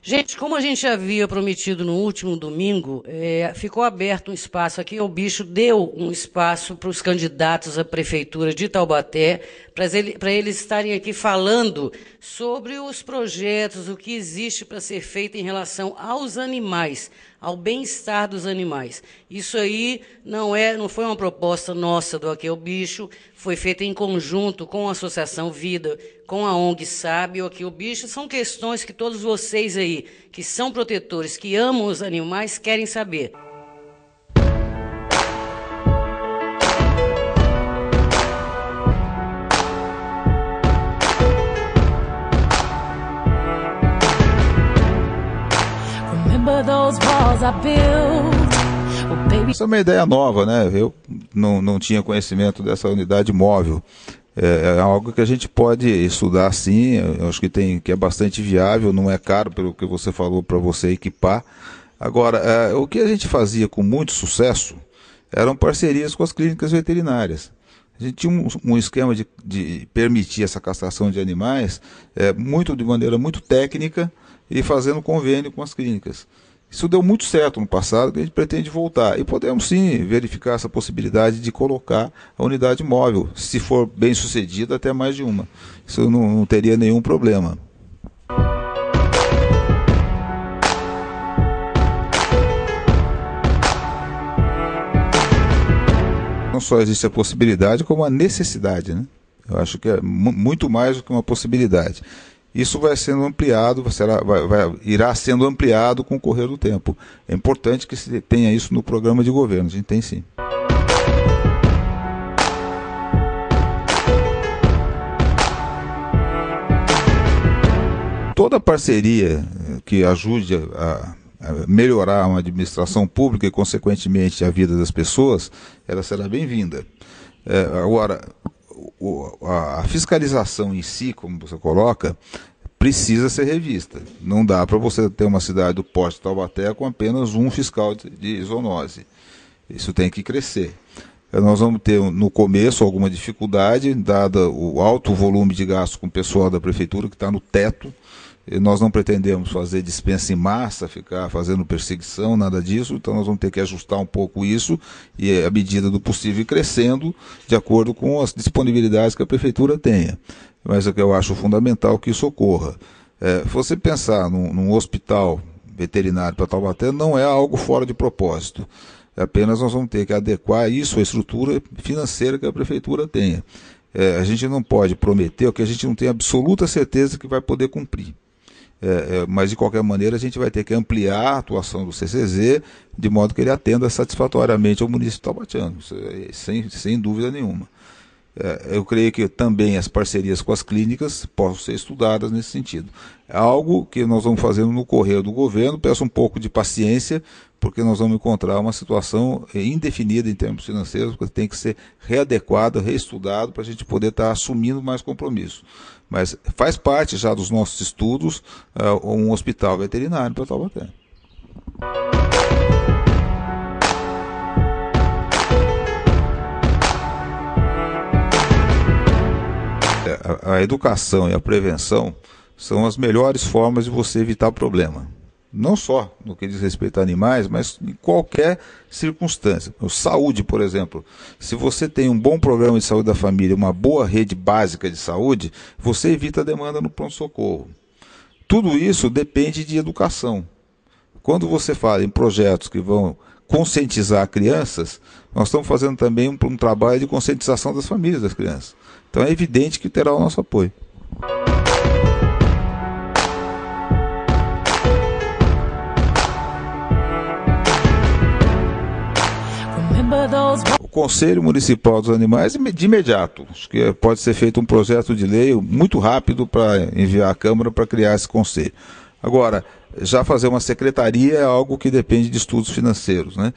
Gente, como a gente havia prometido no último domingo, ficou aberto um espaço aqui, o Bicho deu um espaço para os candidatos à Prefeitura de Taubaté, para eles estarem aqui falando sobre os projetos, o que existe para ser feito em relação aos animais, ao bem-estar dos animais. Isso aí não foi uma proposta nossa do Aqui é o Bicho, foi feita em conjunto com a Associação Vida, com a ONG Sabe, o Aqui é o Bicho. São questões que todos vocês aí, que são protetores, que amam os animais, querem saber. Essa é uma ideia nova, né? Eu não tinha conhecimento dessa unidade móvel. É algo que a gente pode estudar sim, eu acho que é bastante viável, não é caro pelo que você falou para você equipar. Agora, o que a gente fazia com muito sucesso eram parcerias com as clínicas veterinárias. A gente tinha um esquema de permitir essa castração de animais de maneira muito técnica e fazendo convênio com as clínicas. Isso deu muito certo no passado, que a gente pretende voltar. E podemos sim verificar essa possibilidade de colocar a unidade móvel, se for bem sucedida, até mais de uma. Isso não teria nenhum problema. Não só existe a possibilidade, como a necessidade, né? Eu acho que é muito mais do que uma possibilidade. Isso vai sendo ampliado, irá sendo ampliado com o correr do tempo. É importante que se tenha isso no programa de governo, a gente tem sim. Toda parceria que ajude a melhorar uma administração pública e, consequentemente, a vida das pessoas, ela será bem-vinda. Agora, a fiscalização em si, como você coloca, precisa ser revista. Não dá para você ter uma cidade do porte de Taubaté com apenas um fiscal de zoonose. Isso tem que crescer. Nós vamos ter no começo alguma dificuldade, dado o alto volume de gasto com o pessoal da prefeitura que está no teto. Nós não pretendemos fazer dispensa em massa, ficar fazendo perseguição, nada disso, então nós vamos ter que ajustar um pouco isso e, à medida do possível, ir crescendo de acordo com as disponibilidades que a prefeitura tenha. Mas é que eu acho fundamental que isso ocorra. Você pensar num hospital veterinário para Taubaté não é algo fora de propósito. Apenas nós vamos ter que adequar isso à estrutura financeira que a prefeitura tenha. A gente não pode prometer o que a gente não tem absoluta certeza que vai poder cumprir. Mas de qualquer maneira a gente vai ter que ampliar a atuação do CCZ de modo que ele atenda satisfatoriamente ao município taubatiano, sem dúvida nenhuma. Eu creio que também as parcerias com as clínicas possam ser estudadas nesse sentido. É algo que nós vamos fazendo no correr do governo, peço um pouco de paciência, porque nós vamos encontrar uma situação indefinida em termos financeiros, que tem que ser readequado, reestudado, para a gente poder estar assumindo mais compromisso. Mas faz parte já dos nossos estudos um hospital veterinário para Taubaté. A educação e a prevenção são as melhores formas de você evitar problema. Não só no que diz respeito a animais, mas em qualquer circunstância. Saúde, por exemplo. Se você tem um bom programa de saúde da família, uma boa rede básica de saúde, você evita a demanda no pronto-socorro. Tudo isso depende de educação. Quando você fala em projetos que vão conscientizar crianças, nós estamos fazendo também um trabalho de conscientização das famílias das crianças. Então é evidente que terá o nosso apoio. O Conselho Municipal dos Animais, de imediato, acho que pode ser feito um projeto de lei muito rápido para enviar à Câmara para criar esse conselho. Agora, já fazer uma secretaria é algo que depende de estudos financeiros, né?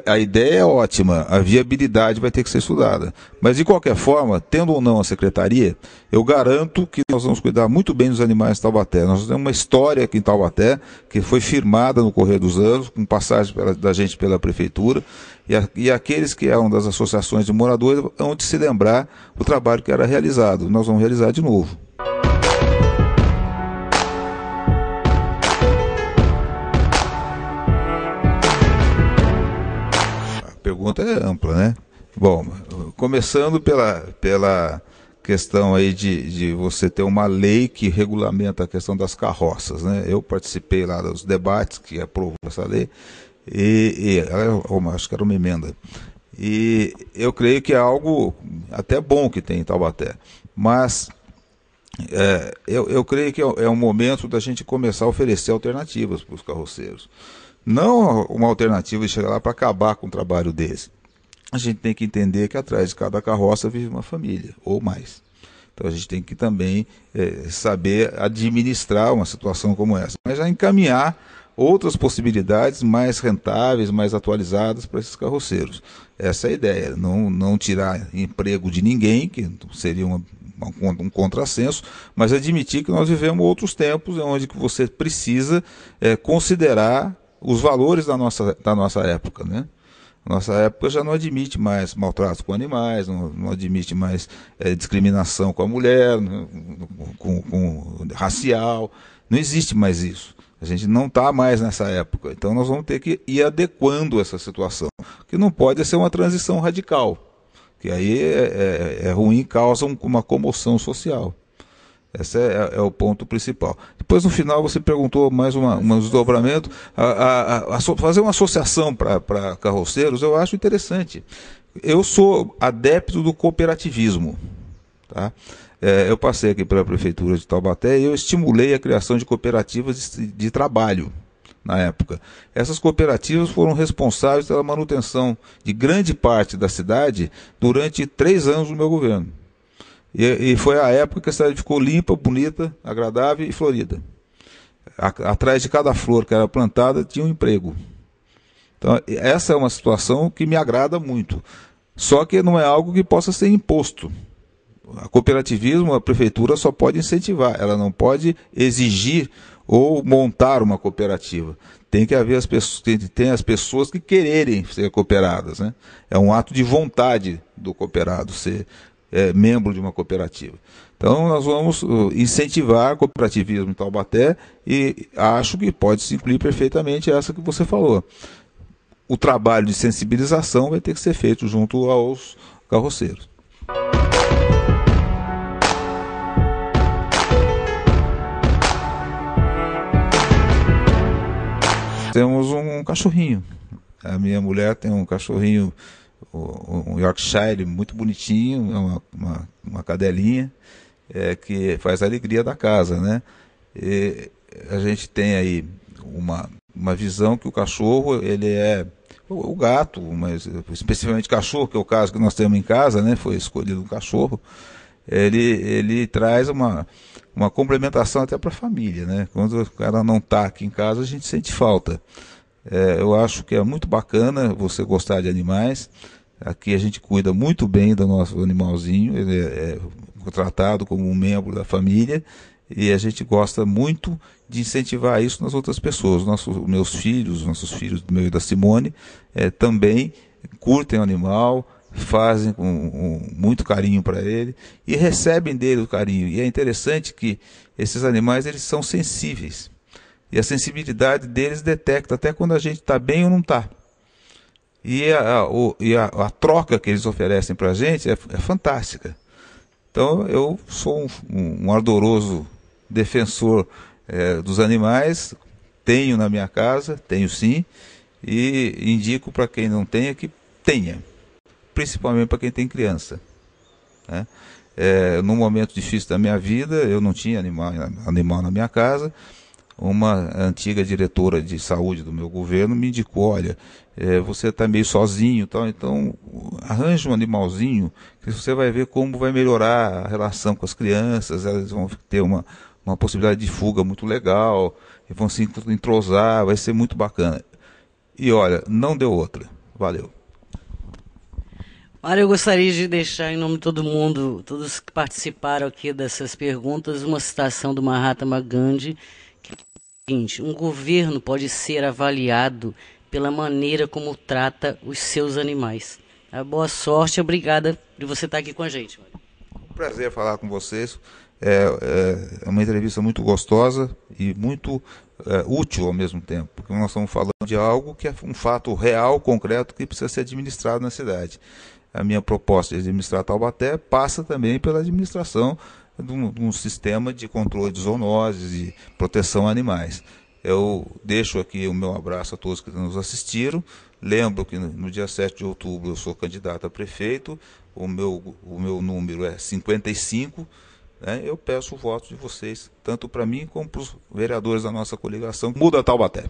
A ideia é ótima, a viabilidade vai ter que ser estudada. Mas, de qualquer forma, tendo ou não a secretaria, eu garanto que nós vamos cuidar muito bem dos animais de Taubaté. Nós temos uma história aqui em Taubaté que foi firmada no correr dos anos, com passagem da gente pela prefeitura, e aqueles que eram das associações de moradores vão de se lembrar o trabalho que era realizado. Nós vamos realizar de novo. pergunta é ampla, né? Bom, começando pela questão aí de você ter uma lei que regulamenta a questão das carroças, né? Eu participei lá dos debates que aprovou essa lei, acho que era uma emenda. E eu creio que é algo até bom que tem em Taubaté, mas eu creio que é um momento da gente começar a oferecer alternativas para os carroceiros. Não uma alternativa de chegar lá para acabar com o trabalho deles. A gente tem que entender que atrás de cada carroça vive uma família, ou mais. Então a gente tem que também saber administrar uma situação como essa. Mas já encaminhar outras possibilidades mais rentáveis, mais atualizadas para esses carroceiros. Essa é a ideia. Não tirar emprego de ninguém, que seria um contrassenso, mas admitir que nós vivemos outros tempos onde que você precisa considerar os valores da nossa época, né? Nossa época já não admite mais maltrato com animais, não admite mais discriminação com a mulher, com racial, não existe mais isso. A gente não está mais nessa época, então nós vamos ter que ir adequando essa situação, que não pode ser uma transição radical, que aí é ruim e causa uma comoção social. Esse é o ponto principal. Depois, no final, você perguntou mais um desdobramento. Fazer uma associação para carroceiros, eu acho interessante. Eu sou adepto do cooperativismo. Tá? Eu passei aqui pela Prefeitura de Taubaté e eu estimulei a criação de cooperativas de trabalho na época. Essas cooperativas foram responsáveis pela manutenção de grande parte da cidade durante 3 anos do meu governo. E foi a época que a cidade ficou limpa, bonita, agradável e florida. Atrás de cada flor que era plantada tinha um emprego. Então, essa é uma situação que me agrada muito. Só que não é algo que possa ser imposto. O cooperativismo, a prefeitura só pode incentivar, ela não pode exigir ou montar uma cooperativa. Tem que haver as pessoas que quererem ser cooperadas, né? É um ato de vontade do cooperado ser membro de uma cooperativa. Então nós vamos incentivar o cooperativismo em Taubaté e acho que pode se incluir perfeitamente essa que você falou. O trabalho de sensibilização vai ter que ser feito junto aos carroceiros. Temos um cachorrinho. A minha mulher tem um cachorrinho, um Yorkshire muito bonitinho, uma cadelinha, que faz a alegria da casa, né? E a gente tem aí uma visão que o cachorro, ele é o gato, mas especificamente cachorro, que é o caso que nós temos em casa, né? Foi escolhido um cachorro. Ele traz uma complementação até para a família, né? Quando o cara não está aqui em casa, a gente sente falta. Eu acho que é muito bacana você gostar de animais. Aqui a gente cuida muito bem do nosso animalzinho, ele é tratado como um membro da família e a gente gosta muito de incentivar isso nas outras pessoas. Nossos filhos do meu e da Simone, também curtem o animal, fazem com muito carinho para ele e recebem dele o carinho. E é interessante que esses animais eles são sensíveis e a sensibilidade deles detecta até quando a gente está bem ou não está. E a troca que eles oferecem para a gente é fantástica. Então eu sou um ardoroso defensor dos animais, tenho na minha casa, tenho sim, e indico para quem não tenha que tenha, principalmente para quem tem criança, né? Num momento difícil da minha vida, eu não tinha animal na minha casa. Uma antiga diretora de saúde do meu governo me indicou, olha, você está meio sozinho, então arranje um animalzinho que você vai ver como vai melhorar a relação com as crianças, elas vão ter uma possibilidade de fuga muito legal, e vão se entrosar, vai ser muito bacana. E olha, não deu outra. Valeu. Mário, eu gostaria de deixar em nome de todo mundo, todos que participaram aqui dessas perguntas, uma citação do Mahatma Gandhi, que é o seguinte: um governo pode ser avaliado pela maneira como trata os seus animais. Boa sorte, obrigada por você estar aqui com a gente. Um prazer falar com vocês. É uma entrevista muito gostosa e muito útil ao mesmo tempo, porque nós estamos falando de algo que é um fato real, concreto, que precisa ser administrado na cidade. A minha proposta de administrar Taubaté passa também pela administração de um sistema de controle de zoonoses e proteção a animais. Eu deixo aqui o meu abraço a todos que nos assistiram. Lembro que no dia 7 de outubro eu sou candidato a prefeito, o meu número é 55. Né? Eu peço o voto de vocês, tanto para mim como para os vereadores da nossa coligação. Muda Taubaté!